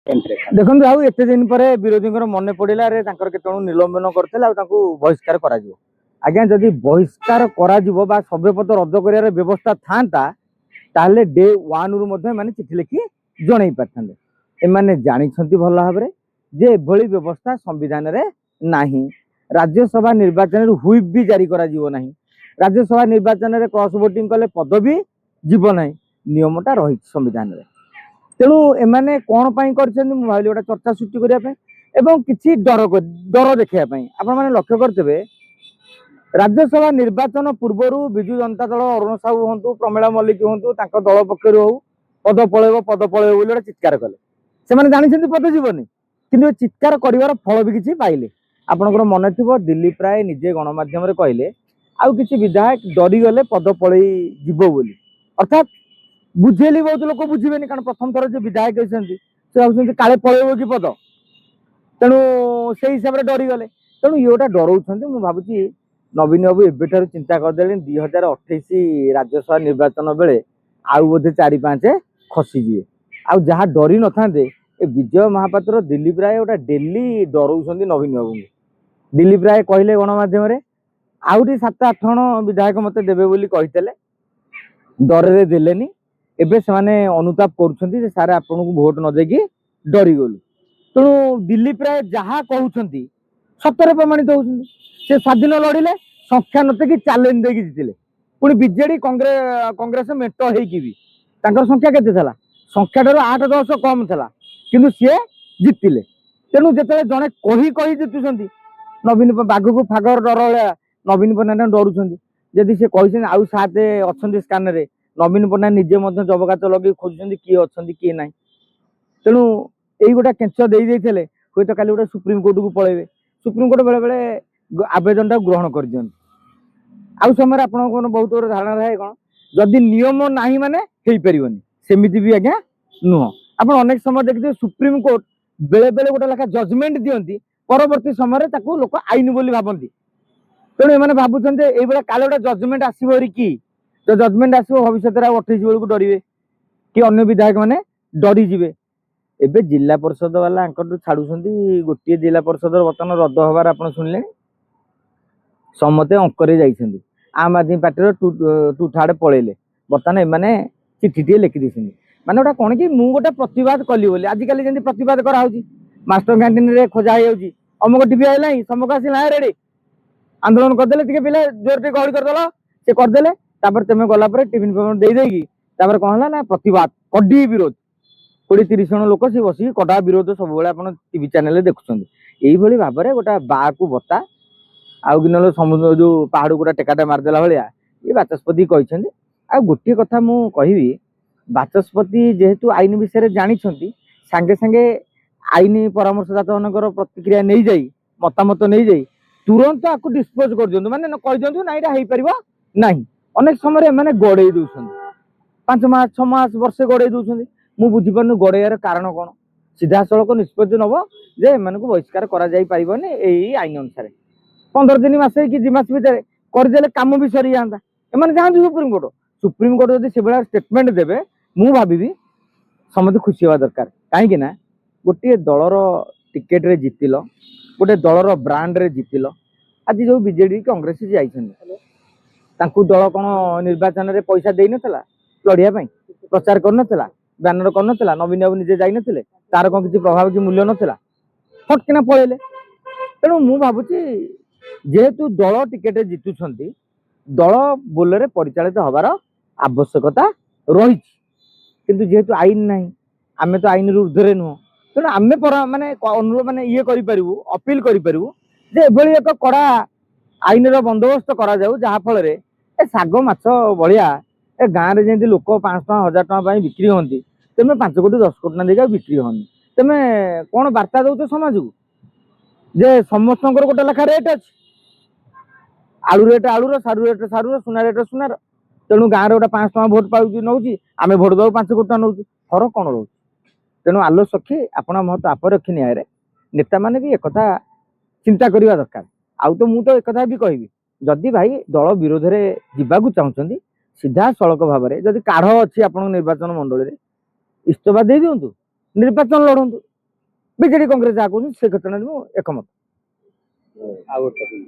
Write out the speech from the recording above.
देखो आउ एत दिन पर विरोधी मन पड़ा केतु निलंबन करते बहिष्कार कर आज्ञा जदि बहिष्कार कर सभ्यपद रद्द कर व्यवस्था था ताहले डे वन रु चिठी लिखि जन पारे एमाने जानी भल भाव जे एभली व्यवस्था संविधान रे नाही। राज्यसभा निर्वाचन हुईप भी जारी करा नहीं। राज्यसभा निर्वाचन रे क्रॉस वोटिंग कले पदवी जीव ना नियमटा रही संविधान रे। तेणु एमाने कौन पाई करछन मु भाविली गोटा चर्चा सृष्टि करिया पे एवं किछि डर देखिया पे आपण माने लक्ष्य करतबे राज्यसभा निर्वाचन पूर्वरु बिजु जनता दल अरुण साहू हंतु प्रमिला मल्लिक हंतु तांको दल पक्षरु हो पद पळेबो बोली गोटे चित्कार कले से माने जानिछन्ति पद जीवनी किंतु चित्कार करिवार फल भी किछि पाइले। आपनकर मन थिबो दिल्ली प्राय निजे गणमाध्यम रे कहले आउ किछि विधायक डरी गले पद पळई जीवो बोली अर्थात बुझेली बहुत लोक बुझे कारण प्रथम थर जो विधायक होती से काले पलैब कि पद तेणु से हिसाब से डरीगले तेणु ये गोटा डराऊँ मुझे भावी नवीन बाबू एवं चिंता करदे 2028 राज्यसभा निर्वाचन बेले आउ बोधे 4-5 खसीजे आ जहाँ डरी न था विजय महापात्र दिलीप राय गोटा डेली डराऊँ नवीन बाबू दिलीप राय कहले गणमाध्यम आहरी 7-8 जण विधायक मत देवे बोली कहते डरे देलेनी एबे से अनुताप कर सारे आपन को भोट न देगी डरी गलु तेणु दिलीप राय जहाँ कहते सतर प्रमाणित होती से स्वाधीन लड़िले संख्या नते कि चैलेंज देकी जीतिले पुणी बीजेडी कांग्रेस मेट होगी भी संख्या केते थला संख्या ठार 8-10 कम थला किंतु सी जीतिले तेणु जिते जड़े कही जीतुंट नवीन बाघ को फागर डर भाया नवीन पट्टनायक डरुंट जदि से कही आउ 7 अच्छा स्कान रे नवीन पट्टनायक निजे जबकाच लगे खोजुंट किए अच्छा किए ना तेणु यही गोटा केंच दे हूँ तो गोटे सुप्रीम कोर्ट को पलैबे सुप्रीम कोर्ट बेले बेले आवेदन टाक ग्रहण कर दियंती आउ समय आप बहुत बड़ धारणा रहे कौन जदि नियम ना माने पारनि सेमती भी आज्ञा नुह आप अनेक समय देखिए सुप्रीम कोर्ट बेले बेले गोटे लेखा जजमेंट दियंती परवर्ती समय लोक आईन बोली भावती तेणु एमाने भावुं ये काले गोटे जजमेंट आसो कि जो जजमेंट आसो भविष्य 28 बेलू डरवे कि अन्य विधायक मैंने डरीजे एवं जिला परिषद वाला छाड़ुं गोटे जिला परिषद बर्तमान रद्द हबार आप शुणिले समते अंकरे जाइछन्ति आम आदमी पार्टी टू थार्ड पलैले बर्तमान एमाने चिठी लिखि दी माने गोटा कौन कि मुझे गोटे प्रतिवाद कली बोली आजिकल जमी प्रतिवाद कराऊँ मास्टर कैंटीन रे खोजा हो अमुक टीवी आईला समक आसला रेडी आंदोलन करदे पिला जोर टे गहली करदेल से करदे तुम गला टिफिन पेमेंट दे कौन है ना प्रतिवाद कड़ी विरोध 20-30 जन लोक से बस कड़ा विरोध सब टीवी चैनल देखुं यही भाव में गोटा बा को बता आउ कि ना समुद्र जो पहाड़ गोटा टेकाटा मारदेला भाया ये बाचस्पति कहते आ गोटे कथा मुझे कहि बाचस्पति जेहेतु आईन विषय जानी सांगे सांगे आईन परामर्शदाता मान प्रतिक्रिया नहीं जाई मतामत नहीं जाई तुरंत आपको डिस्पोज कर दिंतु माने कह दिंतु ना यहाँ हो पार ना अनेक समय मैंने गड़े दौरान 5 मास 6 मास वर्षे गड़े दौरान मुझे बुझीपार गड़ेयार कारण कौन सीधा सड़क निष्पत्ति नब जे एम को बहिष्कार कर आईन अनुसार 15 दिन मसे कि 2 मास भितर करदे कम भी सरी जाता एम चाहते सुप्रीम कोर्ट जब से स्टेटमेंट देवे मु भावी समझ खुशी हवा दरकार कहीं गोटे दलर टिकेट रे जितिल गोटे दलर ब्रांड रे जितिल आज जो बीजेडी कांग्रेस जाइछन्ति दल कौन निर्वाचन रे पैसा दे नथला लड़िया प्रचार कर बैनर कर नवीन बाबू निजे जाई नथिले तार कौन किसी प्रभाव कि मूल्य नथिला फटकिना पलैले तेणु मु भावुची जेहेतु दल टिकेट जितुछन्ति दल बोलरे परिचालित हबार आवश्यकता रही किंतु जेहेतु आईन नहीं आमे तो आईन ऊर्ध्वे नुह तेणु आम माने अनुरोध माने ये करूँ अपील करूँ जे एभली एक कड़ा आईन बंदोबस्त करा जाऊ जहाँ फल ए शाग माछ भलिया ए गाँव में जमी लोक 500 टका 1000 टका बिक्री होती तुम 5 कोटी 10 कोटी ना देखा बिक्री होनी तुम कौन बार्ता दौच समाज को जे समस्त गोटे लेखा रेट अच्छी आलू रेट आलूर सारू रेट सारूर सुना रेट सुनार तेणु गाँव में गोटे 500 टका भोट पाऊँ नौ आम भोट दो 5 कोटी नौ फरक कौन रोच तेणु आलो सखी आपण महत्व आप रखी न्याय नेता मैंने भी एक चिंता करवा दरकार आउ तो मुझे एक भी कहबी जदि भाई दल विरोध में जावाक चाहते सीधा सड़क भाव में जदि काढ़ अच्छी आप निर्वाचन मंडल में इस्तफा दे दिंतु निर्वाचन लड़ू ବିଜେଡି କଂଗ୍ରେସ ଯାହା କହୁଛନ୍ତି ସେ କ୍ଷେତ୍ରରେ ମୁଁ ଏକମତ। ଆଉ ଗୋଟେ